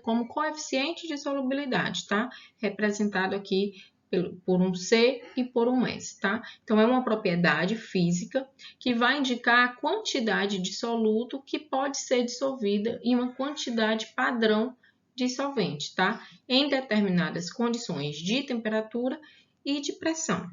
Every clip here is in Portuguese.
como coeficiente de solubilidade, tá? Representado aqui por um C e por um S, tá? Então, é uma propriedade física que vai indicar a quantidade de soluto que pode ser dissolvida em uma quantidade padrão de solvente, tá? Em determinadas condições de temperatura e de pressão.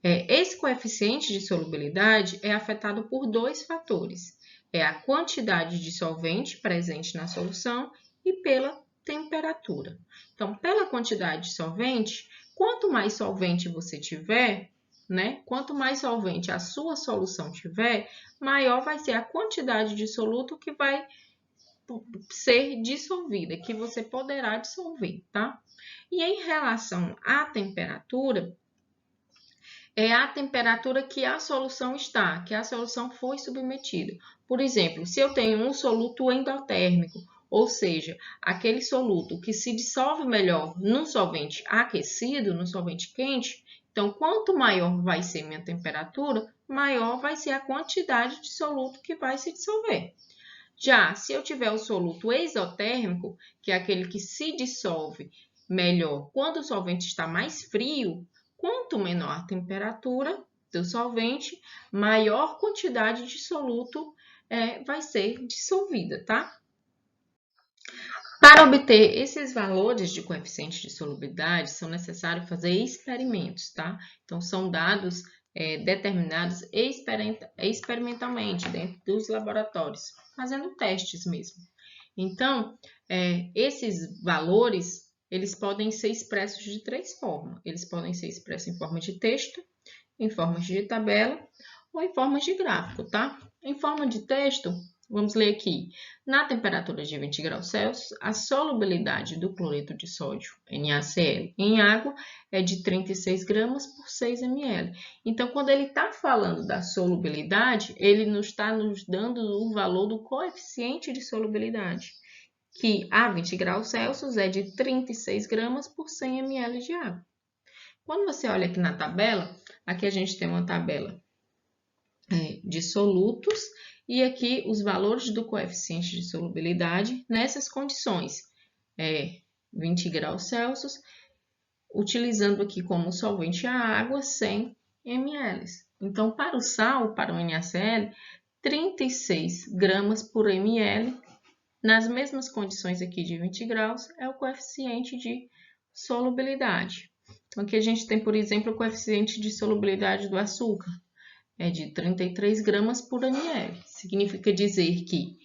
Esse coeficiente de solubilidade é afetado por dois fatores. É a quantidade de solvente presente na solução e pela temperatura. Então, pela quantidade de solvente, quanto mais solvente você tiver, né? Quanto mais solvente a sua solução tiver, maior vai ser a quantidade de soluto que vai ser dissolvida, que você poderá dissolver, tá? E em relação à temperatura, é a temperatura que a solução está, que a solução foi submetida. Por exemplo, se eu tenho um soluto endotérmico, ou seja, aquele soluto que se dissolve melhor num solvente aquecido, num solvente quente, então quanto maior vai ser minha temperatura, maior vai ser a quantidade de soluto que vai se dissolver. Já se eu tiver o soluto exotérmico, que é aquele que se dissolve melhor quando o solvente está mais frio, quanto menor a temperatura do solvente, maior quantidade de soluto vai ser dissolvida, tá? Para obter esses valores de coeficiente de solubilidade, são necessários fazer experimentos, tá? Então, são dados determinados experimentalmente dentro dos laboratórios, fazendo testes mesmo. Então, esses valores, eles podem ser expressos de três formas. Eles podem ser expressos em forma de texto, em forma de tabela ou em forma de gráfico, tá? Em forma de texto, vamos ler aqui. Na temperatura de 20 graus Celsius, a solubilidade do cloreto de sódio, NaCl, em água é de 36 gramas por 6 ml. Então, quando ele está falando da solubilidade, ele está nos dando o valor do coeficiente de solubilidade, que a 20 graus Celsius é de 36 gramas por 100 ml de água. Quando você olha aqui na tabela, aqui a gente tem uma tabela de solutos e aqui os valores do coeficiente de solubilidade nessas condições. 20 graus Celsius, utilizando aqui como solvente a água 100 ml. Então, para o sal, para o NaCl, 36 gramas por ml, nas mesmas condições aqui de 20 graus, é o coeficiente de solubilidade. Então, aqui a gente tem, por exemplo, o coeficiente de solubilidade do açúcar, é de 33 gramas por ml. Significa dizer que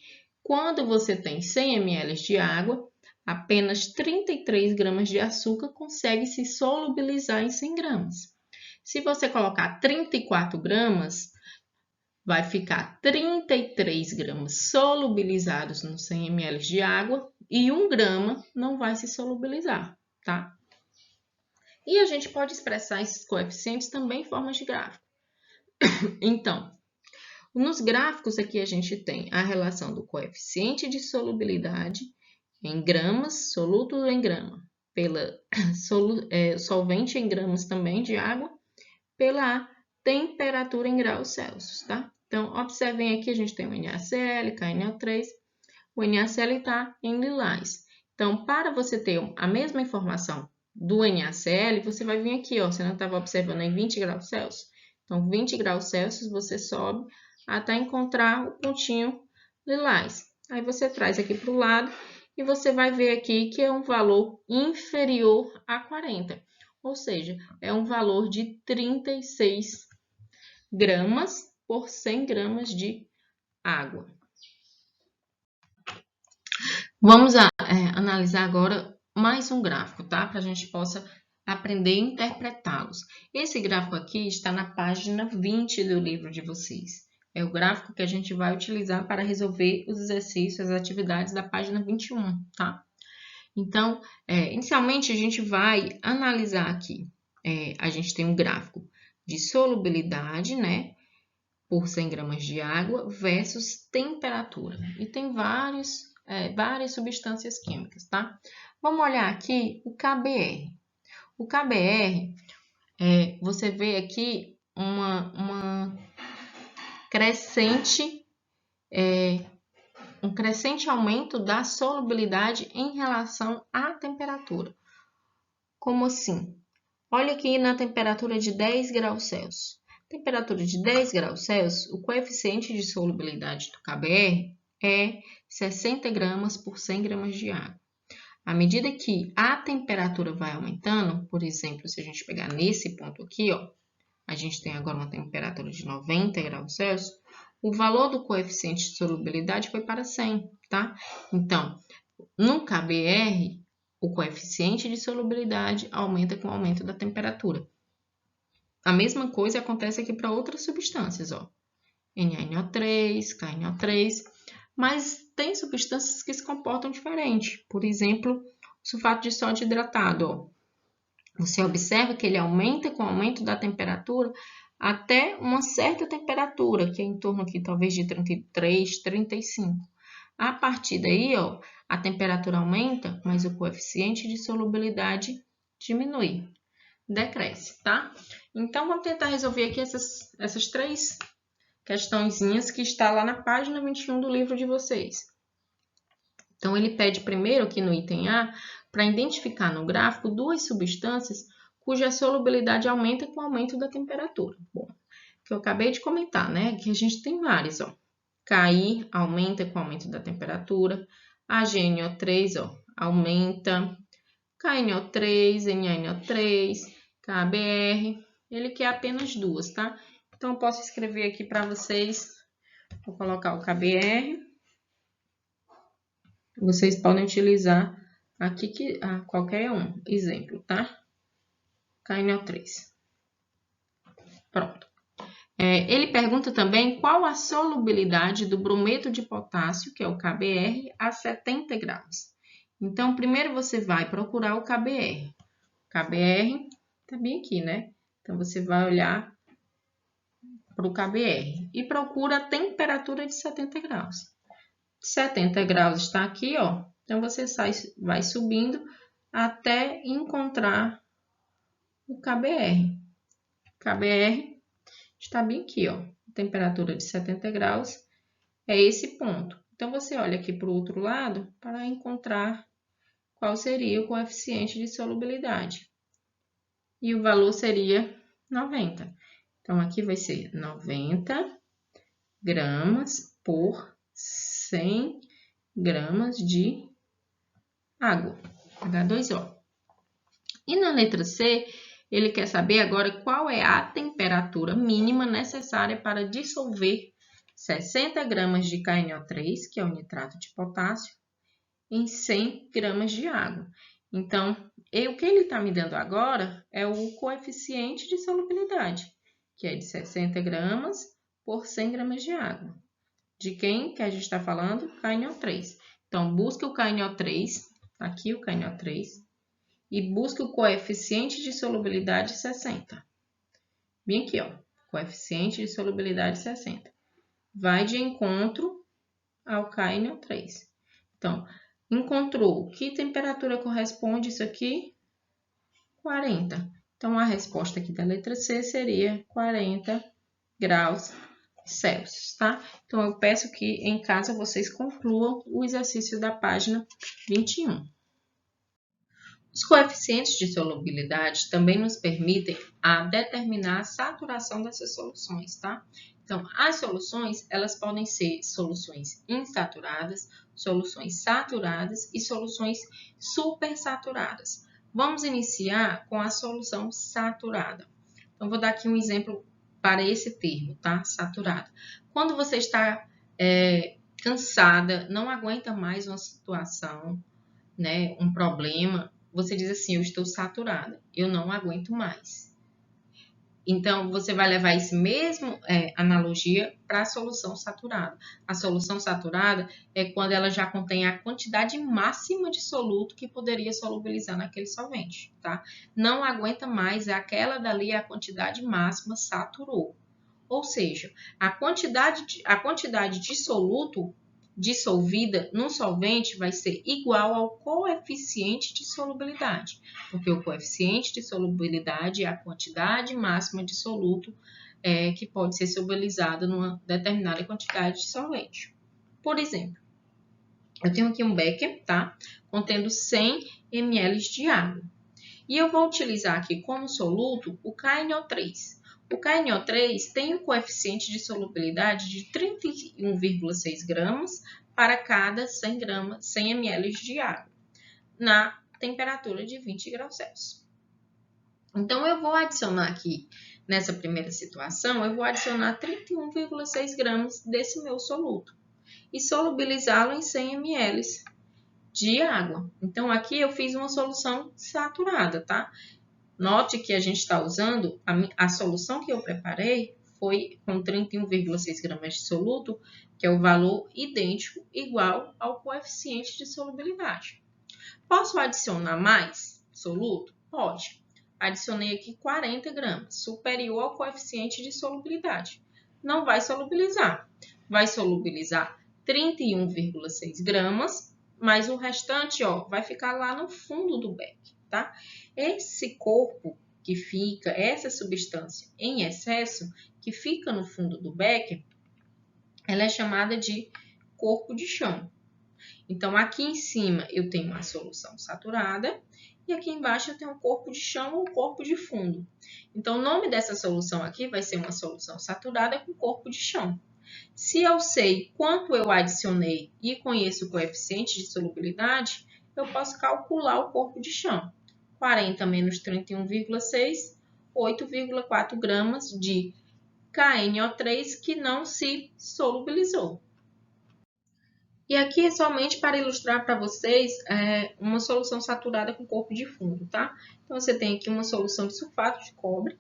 quando você tem 100 ml de água, apenas 33 gramas de açúcar consegue se solubilizar em 100 gramas. Se você colocar 34 gramas, vai ficar 33 gramas solubilizados nos 100 ml de água e 1 grama não vai se solubilizar, tá? E a gente pode expressar esses coeficientes também em formas de gráfico. Então, nos gráficos aqui a gente tem a relação do coeficiente de solubilidade em gramas, soluto em grama, pela solvente em gramas também de água, pela temperatura em graus Celsius, tá? Então, observem aqui, a gente tem o NaCl, KNO3, o NaCl está em lilás. Então, para você ter a mesma informação do NaCl, você vai vir aqui, ó, você não estava observando em 20 graus Celsius? Então, 20 graus Celsius, você sobe até encontrar o pontinho lilás. Aí, você traz aqui para o lado e você vai ver aqui que é um valor inferior a 40. Ou seja, é um valor de 36 gramas por 100 gramas de água. Vamos analisar agora mais um gráfico, tá? Para a gente possa aprender a interpretá-los. Esse gráfico aqui está na página 20 do livro de vocês. É o gráfico que a gente vai utilizar para resolver os exercícios, as atividades da página 21, tá? Então, inicialmente a gente vai analisar aqui. A gente tem um gráfico de solubilidade, né? Por 100 gramas de água versus temperatura. E tem várias substâncias químicas, tá? Vamos olhar aqui o KBr. O KBr, você vê aqui uma crescente, um crescente aumento da solubilidade em relação à temperatura. Como assim? Olha aqui na temperatura de 10 graus Celsius. Temperatura de 10 graus Celsius, o coeficiente de solubilidade do KBr é 60 gramas por 100 gramas de água. À medida que a temperatura vai aumentando, por exemplo, se a gente pegar nesse ponto aqui, ó, a gente tem agora uma temperatura de 90 graus Celsius, o valor do coeficiente de solubilidade foi para 100, tá? Então, no KBr, o coeficiente de solubilidade aumenta com o aumento da temperatura. A mesma coisa acontece aqui para outras substâncias, ó. NaNO3, KNO3, mas tem substâncias que se comportam diferente. Por exemplo, o sulfato de sódio hidratado, ó. Você observa que ele aumenta com o aumento da temperatura até uma certa temperatura, que é em torno aqui talvez de 33, 35. A partir daí, ó, a temperatura aumenta, mas o coeficiente de solubilidade diminui, decresce, tá? Então, vamos tentar resolver aqui essas três questõezinhas que está lá na página 21 do livro de vocês. Então, ele pede primeiro aqui no item A, para identificar no gráfico duas substâncias cuja solubilidade aumenta com o aumento da temperatura. Bom, que eu acabei de comentar, né? Que a gente tem várias, ó. KI aumenta com o aumento da temperatura, HNO3, ó, aumenta, KNO3, NaNO3, KBr, ele quer apenas duas, tá? Então, eu posso escrever aqui para vocês, vou colocar o KBr, vocês podem utilizar aqui qualquer um, exemplo, tá? KNO3. Pronto. Ele pergunta também qual a solubilidade do brometo de potássio, que é o KBr, a 70 graus. Então, primeiro você vai procurar o KBr. O KBr está bem aqui, né? Então, você vai olhar para o KBr e procura a temperatura de 70 graus. 70 graus está aqui, ó. Então, você vai subindo até encontrar o KBr. KBr está bem aqui, ó. Temperatura de 70 graus é esse ponto. Então, você olha aqui para o outro lado para encontrar qual seria o coeficiente de solubilidade. E o valor seria 90. Então, aqui vai ser 90 gramas por 100 gramas de água, H2O. E na letra C, ele quer saber agora qual é a temperatura mínima necessária para dissolver 60 gramas de KNO3, que é o nitrato de potássio, em 100 gramas de água. Então, o que ele está me dando agora é o coeficiente de solubilidade, que é de 60 gramas por 100 gramas de água. De quem que a gente está falando? KNO3. Então, busca o KNO3, aqui o KNO3, e busca o coeficiente de solubilidade 60. Bem aqui, ó, coeficiente de solubilidade 60. Vai de encontro ao KNO3. Então, encontrou que temperatura corresponde isso aqui? 40. Então, a resposta aqui da letra C seria 40 graus Celsius, tá? Então, eu peço que em casa vocês concluam o exercício da página 21. Os coeficientes de solubilidade também nos permitem determinar a saturação dessas soluções, tá? Então, as soluções, elas podem ser soluções insaturadas, soluções saturadas e soluções supersaturadas. Vamos iniciar com a solução saturada. Então, vou dar aqui um exemplo para esse termo, tá? Saturada. Quando você está cansada, não aguenta mais uma situação, né? Um problema, você diz assim, eu estou saturada, eu não aguento mais. Então, você vai levar esse mesmo analogia para a solução saturada. A solução saturada é quando ela já contém a quantidade máxima de soluto que poderia solubilizar naquele solvente, tá? Não aguenta mais, aquela dali é a quantidade máxima, saturou. Ou seja, a quantidade de soluto dissolvida no solvente vai ser igual ao coeficiente de solubilidade, porque o coeficiente de solubilidade é a quantidade máxima de soluto que pode ser solubilizado numa determinada quantidade de solvente. Por exemplo, Eu tenho aqui um becker, tá? Contendo 100 ml de água. E eu vou utilizar aqui como soluto o KNO3. O KNO3 tem um coeficiente de solubilidade de 31,6 gramas para cada 100 ml de água, na temperatura de 20 graus Celsius. Então, eu vou adicionar aqui, nessa primeira situação, eu vou adicionar 31,6 gramas desse meu soluto e solubilizá-lo em 100 ml de água. Então, aqui eu fiz uma solução saturada, tá? Note que a gente está usando, a solução que eu preparei foi com 31,6 gramas de soluto, que é o valor idêntico, igual ao coeficiente de solubilidade. Posso adicionar mais soluto? Pode. Adicionei aqui 40 gramas, superior ao coeficiente de solubilidade. Não vai solubilizar. Vai solubilizar 31,6 gramas, mas o restante, ó, vai ficar lá no fundo do becker, tá? Esse corpo que fica, essa substância em excesso que fica no fundo do becker, ela é chamada de corpo de chão. Então, aqui em cima eu tenho a solução saturada e aqui embaixo eu tenho o corpo de chão ou corpo de fundo. Então, o nome dessa solução aqui vai ser uma solução saturada com corpo de chão. Se eu sei quanto eu adicionei e conheço o coeficiente de solubilidade, eu posso calcular o corpo de chão. 40 menos 31,6, 8,4 gramas de KNO3 que não se solubilizou. E aqui é somente para ilustrar para vocês uma solução saturada com corpo de fundo, tá? Então, você tem aqui uma solução de sulfato de cobre,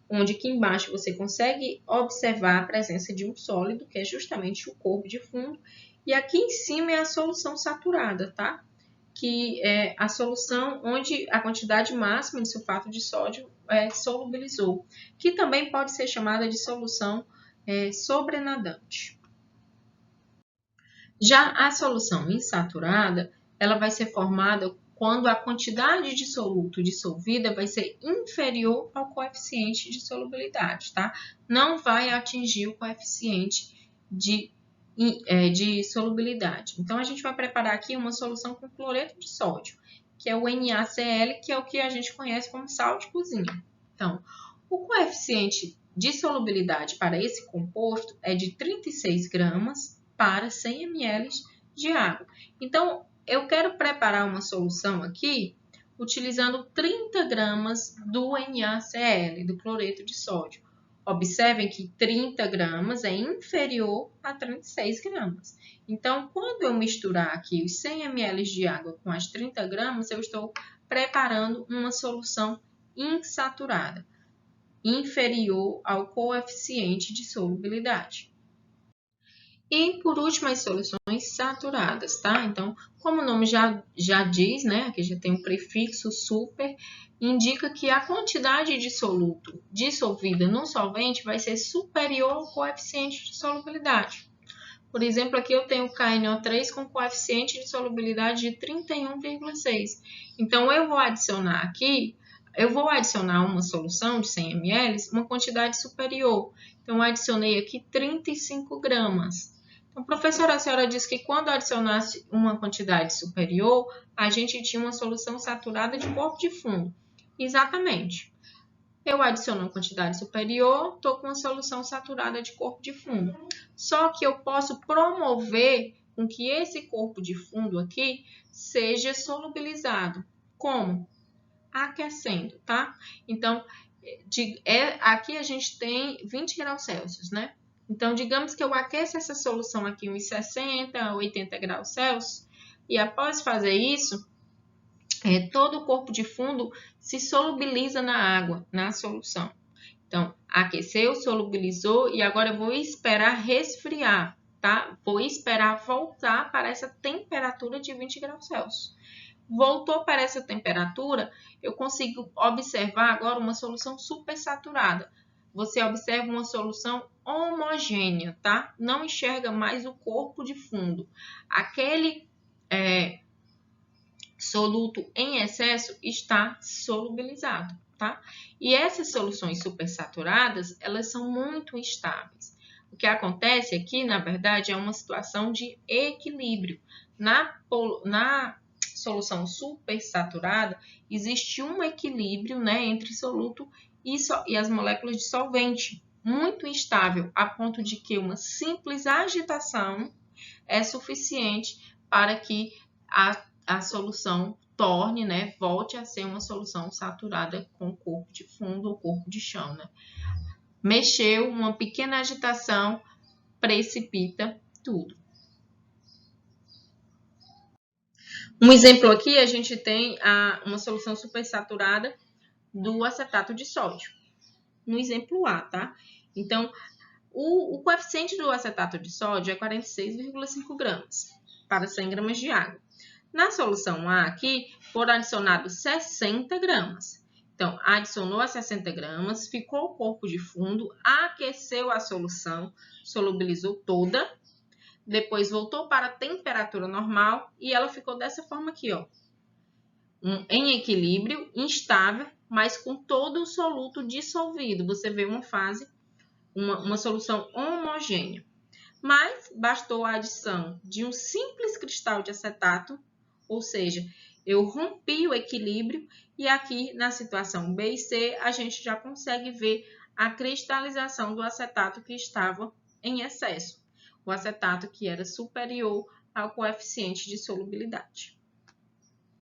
onde aqui embaixo você consegue observar a presença de um sólido, que é justamente o corpo de fundo, e aqui em cima é a solução saturada, tá? Que é a solução onde a quantidade máxima de sulfato de sódio solubilizou, que também pode ser chamada de solução sobrenadante. Já a solução insaturada, ela vai ser formada quando a quantidade de soluto dissolvida vai ser inferior ao coeficiente de solubilidade, tá? Não vai atingir o coeficiente de solubilidade. Então, a gente vai preparar aqui uma solução com cloreto de sódio, que é o NaCl, que é o que a gente conhece como sal de cozinha. Então, o coeficiente de solubilidade para esse composto é de 36 gramas para 100 ml de água. Então, eu quero preparar uma solução aqui utilizando 30 gramas do NaCl, do cloreto de sódio. Observem que 30 gramas é inferior a 36 gramas. Então, quando eu misturar aqui os 100 ml de água com as 30 gramas, eu estou preparando uma solução insaturada, inferior ao coeficiente de solubilidade. E, por último, as soluções saturadas, tá? Então, como o nome já diz, né? Aqui já tem o prefixo super, indica que a quantidade de soluto dissolvida no solvente vai ser superior ao coeficiente de solubilidade. Por exemplo, aqui eu tenho KNO3 com coeficiente de solubilidade de 31,6. Então, eu vou adicionar uma solução de 100 ml, uma quantidade superior. Então, eu adicionei aqui 35 gramas. Então, professora, a senhora disse que quando adicionasse uma quantidade superior, a gente tinha uma solução saturada de corpo de fundo. Exatamente. Eu adiciono uma quantidade superior, estou com uma solução saturada de corpo de fundo. Só que eu posso promover com que esse corpo de fundo aqui seja solubilizado. Como? Aquecendo, tá? Então, aqui a gente tem 20 graus Celsius, né? Então, digamos que eu aqueça essa solução aqui uns 60 a 80 graus Celsius, e após fazer isso, todo o corpo de fundo se solubiliza na água, na solução. Então, aqueceu, solubilizou, e agora eu vou esperar resfriar, tá? Vou esperar voltar para essa temperatura de 20 graus Celsius. Voltou para essa temperatura, eu consigo observar agora uma solução supersaturada. Você observa uma solução homogênea, tá? Não enxerga mais o corpo de fundo. Aquele soluto em excesso está solubilizado, tá? E essas soluções supersaturadas, elas são muito instáveis. O que acontece aqui, na verdade, é uma situação de equilíbrio. Na solução supersaturada, existe um equilíbrio, né, entre soluto e as moléculas de solvente, muito instável, a ponto de que uma simples agitação é suficiente para que a solução torne, né, volte a ser uma solução saturada com corpo de fundo ou corpo de chão, né? Mexeu, uma pequena agitação precipita tudo. Um exemplo aqui, a gente tem uma solução supersaturada do acetato de sódio. No exemplo A, tá? Então, o coeficiente do acetato de sódio é 46,5 gramas para 100 gramas de água. Na solução A aqui, foram adicionados 60 gramas. Então, adicionou as 60 gramas, ficou o corpo de fundo, aqueceu a solução, solubilizou toda, depois voltou para a temperatura normal e ela ficou dessa forma aqui, ó. Em equilíbrio, instável, mas com todo o soluto dissolvido. Você vê uma fase, uma solução homogênea. Mas bastou a adição de um simples cristal de acetato, ou seja, eu rompi o equilíbrio e aqui na situação B e C a gente já consegue ver a cristalização do acetato que estava em excesso, o acetato que era superior ao coeficiente de solubilidade.